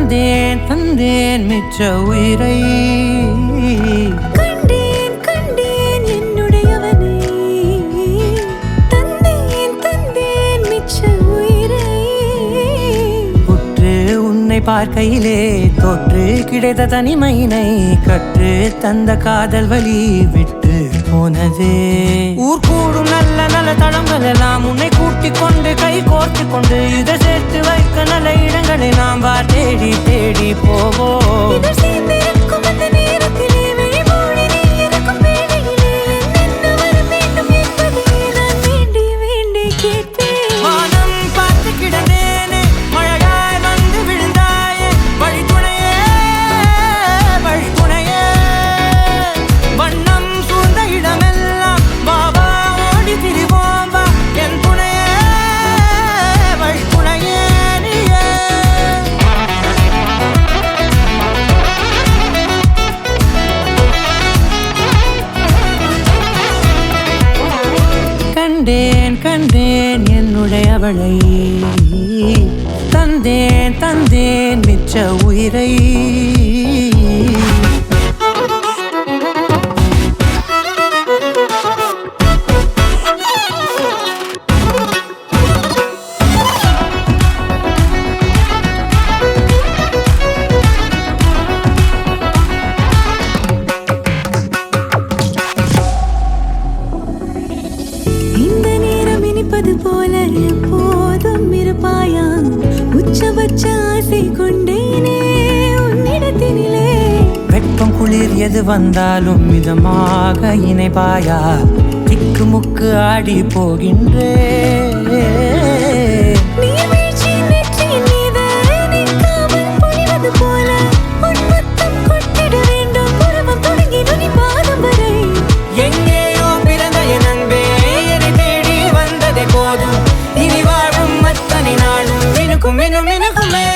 தந்தேன் தந்தேன் மிச்ச உயிரை கண்டேன் கண்டேன் என்னுடையவனை தந்தேன் தந்தேன் மிச்ச உயிரை உற்று உன்னை பார்க்கையிலே தொற்று கிடைத்த தனிமையினை கற்று தந்த காதல் வழி விட்டு போனதே ஊர் கூடும் நல்ல நல்ல தளங்கள் எல்லாம் உன்னை கூட்டிக் கொண்டு கை கோர்த்து கொண்டு இதை சேர்த்து வைக்க நல்ல இடங்களை நாம் வா தேடி தேடி போவோம் இதழ் சேர்ந்திருக்கும் அந்த நேரத்திலே விழிமூடி நீ இருக்கும் வேளையிலே என்னென்ன வர வேண்டும் என்பதை நான் வேண்டி வேண்டி கேட்பேன் வானம் பார்த்து கிடந்தேனே மழையாய் வந்து விழுந்தாயே வழித்துணையே வழித்துணையே வண்ணம் சூழ்ந்த இடமெல்லாம் பாபா ஓடி திரிவோம் வா என் துணையே வழித்துணையே நீயே கண்டேன் கண்டேன் என்னுடையவளை தந்தேன் தந்தேன் மிச்ச உயிரை இந்த நேரம் இனிப்பது போல எப்போதும் இருப்பாயா உச்சபட்ச ஆசை கொண்டேனே உன்னிடத்தினிலே வெப்பம் குளிர் எது வந்தாலும் மிதமாக இணைப்பாயா திக்குமுக்கு ஆடி போகின்றே நீர்வீழ்ச்சி நெற்றியின் மீது நிற்காமல் பொழிவது போல உன் முத்தம் கொட்டிட வேண்டும் உருவம் தொடங்கி நுனி பாதம் வரை எங்கேயோ பிறந்த என் அன்பே என்னை தேடி வந்ததே போதும் இனி வாழும் அத்தனை நாளும் மினுக்கும் மினுக்குமே